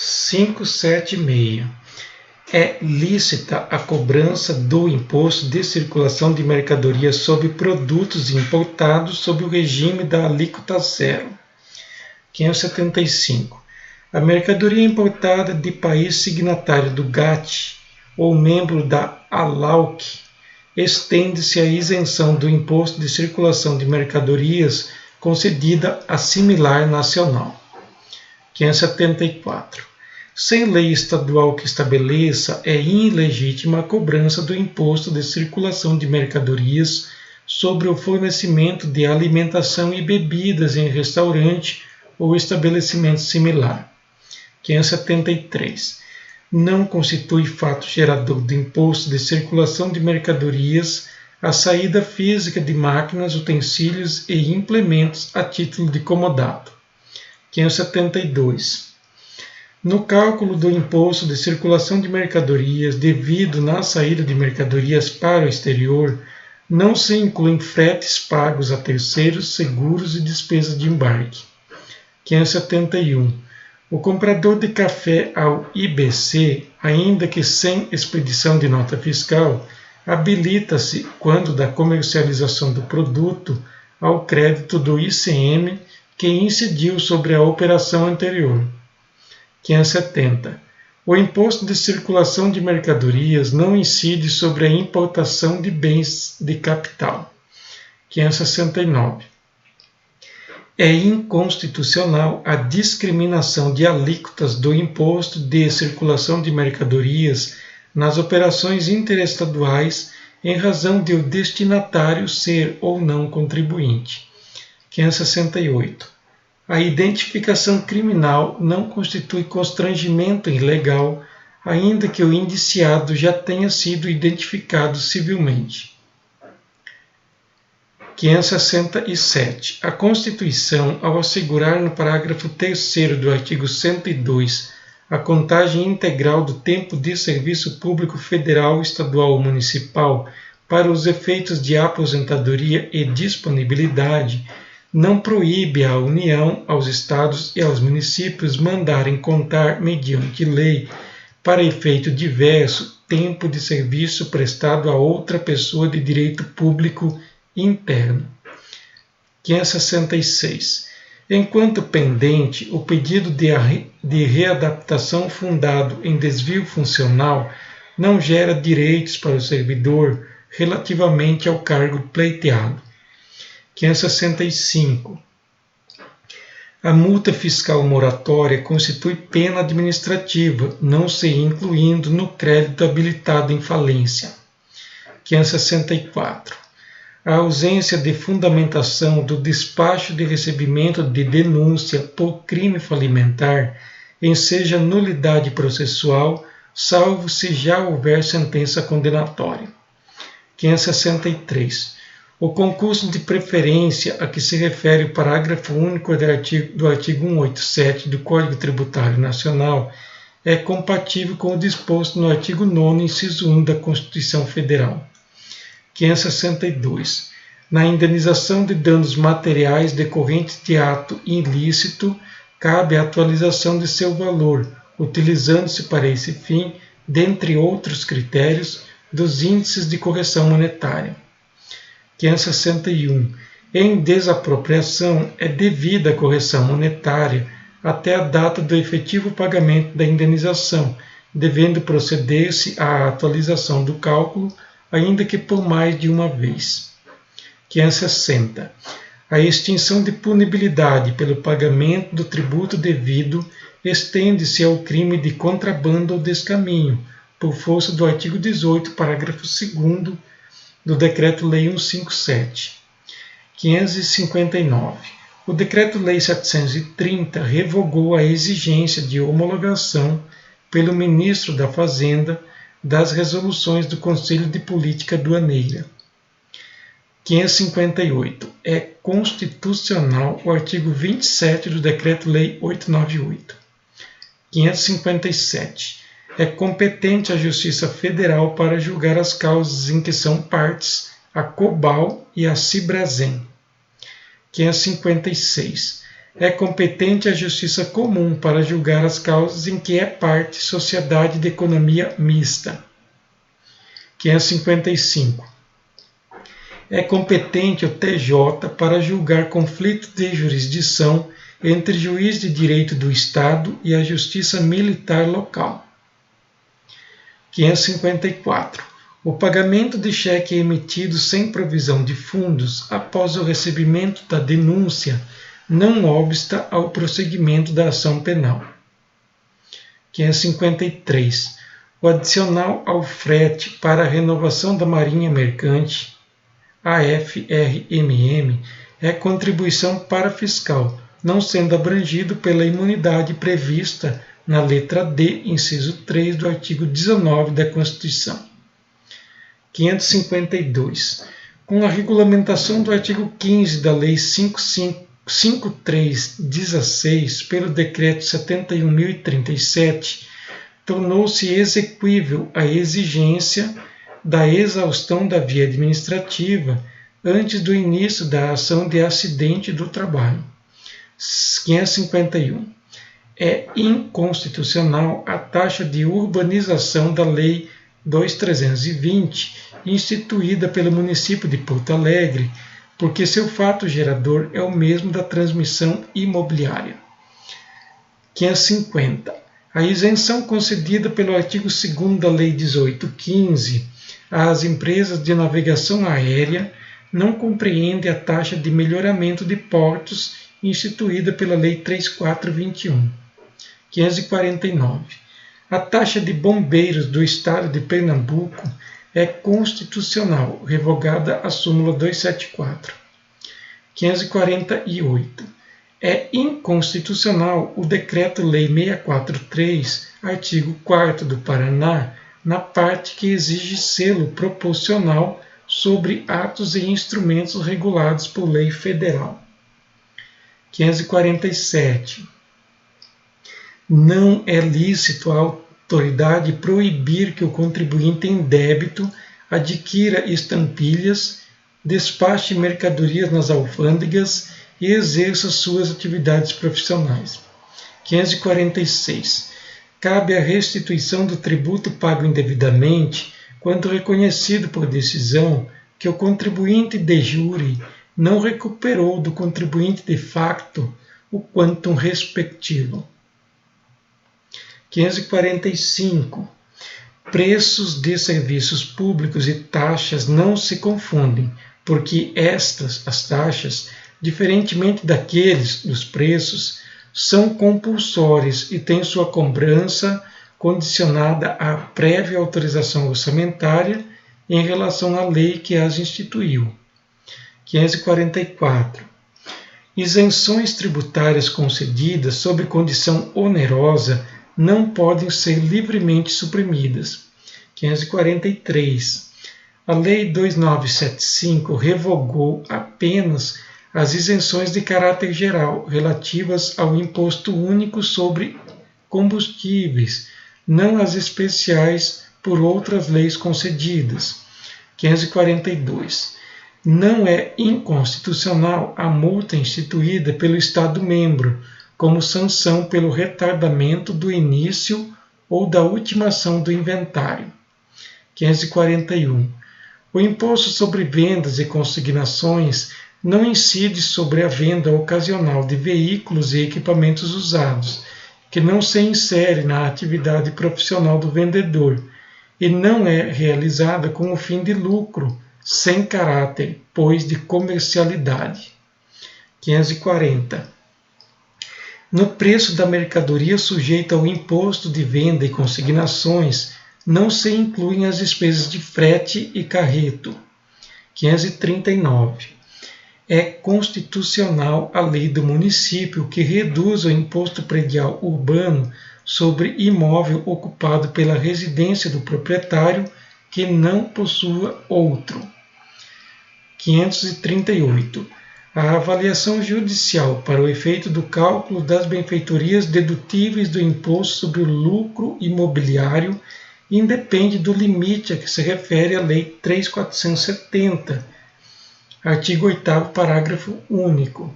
576. É lícita a cobrança do imposto de circulação de mercadorias sobre produtos importados sob o regime da alíquota zero. 575. A mercadoria importada de país signatário do GATT ou membro da ALAUC estende-se a isenção do imposto de circulação de mercadorias concedida a similar nacional. 574. Sem lei estadual que estabeleça, é ilegítima a cobrança do imposto de circulação de mercadorias sobre o fornecimento de alimentação e bebidas em restaurante ou estabelecimento similar. 573. Não constitui fato gerador do imposto de circulação de mercadorias a saída física de máquinas, utensílios e implementos a título de comodato. 572. No cálculo do imposto de circulação de mercadorias devido na saída de mercadorias para o exterior, não se incluem fretes pagos a terceiros, seguros e despesas de embarque. 571. O comprador de café ao IBC, ainda que sem expedição de nota fiscal, habilita-se, quando da comercialização do produto, ao crédito do ICM que incidiu sobre a operação anterior. 570. O imposto de circulação de mercadorias não incide sobre a importação de bens de capital. 569. É inconstitucional a discriminação de alíquotas do imposto de circulação de mercadorias nas operações interestaduais em razão de o destinatário ser ou não contribuinte. 568. A identificação criminal não constitui constrangimento ilegal, ainda que o indiciado já tenha sido identificado civilmente. 567. A Constituição, ao assegurar no parágrafo 3º do artigo 102 a contagem integral do tempo de serviço público federal, estadual ou municipal para os efeitos de aposentadoria e disponibilidade, não proíbe à União, aos Estados e aos municípios mandarem contar, mediante lei, para efeito diverso, tempo de serviço prestado a outra pessoa de direito público interno. 566. Enquanto pendente, o pedido de readaptação fundado em desvio funcional não gera direitos para o servidor relativamente ao cargo pleiteado. 565. A multa fiscal moratória constitui pena administrativa, não se incluindo no crédito habilitado em falência. 564. A ausência de fundamentação do despacho de recebimento de denúncia por crime falimentar enseja nulidade processual, salvo se já houver sentença condenatória. 563. O concurso de preferência a que se refere o parágrafo único do artigo 187 do Código Tributário Nacional é compatível com o disposto no artigo 9º, inciso 1 da Constituição Federal. 562. Na indenização de danos materiais decorrentes de ato ilícito, cabe a atualização de seu valor, utilizando-se para esse fim, dentre outros critérios, dos índices de correção monetária. 561. Em desapropriação, é devida a correção monetária até a data do efetivo pagamento da indenização, devendo proceder-se à atualização do cálculo, ainda que por mais de uma vez. 560. A extinção de punibilidade pelo pagamento do tributo devido estende-se ao crime de contrabando ou descaminho, por força do artigo 18, parágrafo 2º do Decreto-Lei 157. 559. O Decreto-Lei 730 revogou a exigência de homologação pelo Ministro da Fazenda das resoluções do Conselho de Política Aduaneira. 558. É constitucional o artigo 27 do Decreto-Lei 898. 557. É competente a Justiça Federal para julgar as causas em que são partes a Cobal e a Cibrasen. 556. É competente a justiça comum para julgar as causas em que é parte sociedade de economia mista. 555. É competente o TJ para julgar conflitos de jurisdição entre juiz de direito do Estado e a justiça militar local. 554. O pagamento de cheque emitido sem provisão de fundos após o recebimento da denúncia não obsta ao prosseguimento da ação penal. 553. O adicional ao frete para a renovação da Marinha Mercante, AFRMM, é contribuição para fiscal, não sendo abrangido pela imunidade prevista na letra D, inciso 3 do artigo 19 da Constituição. 552. Com a regulamentação do artigo 15 da Lei 5316, pelo Decreto 71.037, tornou-se exequível a exigência da exaustão da via administrativa antes do início da ação de acidente do trabalho. 551. É inconstitucional a taxa de urbanização da Lei 2.320, instituída pelo município de Porto Alegre, porque seu fato gerador é o mesmo da transmissão imobiliária. 550. A isenção concedida pelo artigo 2º da Lei 18.15 às empresas de navegação aérea não compreende a taxa de melhoramento de portos instituída pela Lei 3.421. 549. A taxa de bombeiros do Estado de Pernambuco é constitucional, revogada a súmula 274. 548. É inconstitucional o Decreto-Lei 643, artigo 4º do Paraná, na parte que exige selo proporcional sobre atos e instrumentos regulados por lei federal. 547. Não é lícito à autoridade proibir que o contribuinte em débito adquira estampilhas, despache mercadorias nas alfândegas e exerça suas atividades profissionais. 546. Cabe a restituição do tributo pago indevidamente quando reconhecido por decisão que o contribuinte de jure não recuperou do contribuinte de facto o quantum respectivo. 545. Preços de serviços públicos e taxas não se confundem, porque as taxas, diferentemente daqueles dos preços, são compulsórias e têm sua cobrança condicionada à prévia autorização orçamentária em relação à lei que as instituiu. 544. Isenções tributárias concedidas sob condição onerosa não podem ser livremente suprimidas. 543. A Lei 2975 revogou apenas as isenções de caráter geral relativas ao Imposto Único sobre Combustíveis, não as especiais por outras leis concedidas. 542. Não é inconstitucional a multa instituída pelo Estado-membro como sanção pelo retardamento do início ou da ultimação do inventário. 541. O imposto sobre vendas e consignações não incide sobre a venda ocasional de veículos e equipamentos usados, que não se insere na atividade profissional do vendedor e não é realizada com o fim de lucro, sem caráter, pois, de comercialidade. 540. No preço da mercadoria sujeita ao imposto de venda e consignações, não se incluem as despesas de frete e carreto. 539. É constitucional a lei do município que reduz o imposto predial urbano sobre imóvel ocupado pela residência do proprietário que não possua outro. 538. A avaliação judicial para o efeito do cálculo das benfeitorias dedutíveis do imposto sobre o lucro imobiliário independe do limite a que se refere a Lei 3.470, artigo 8º, parágrafo único.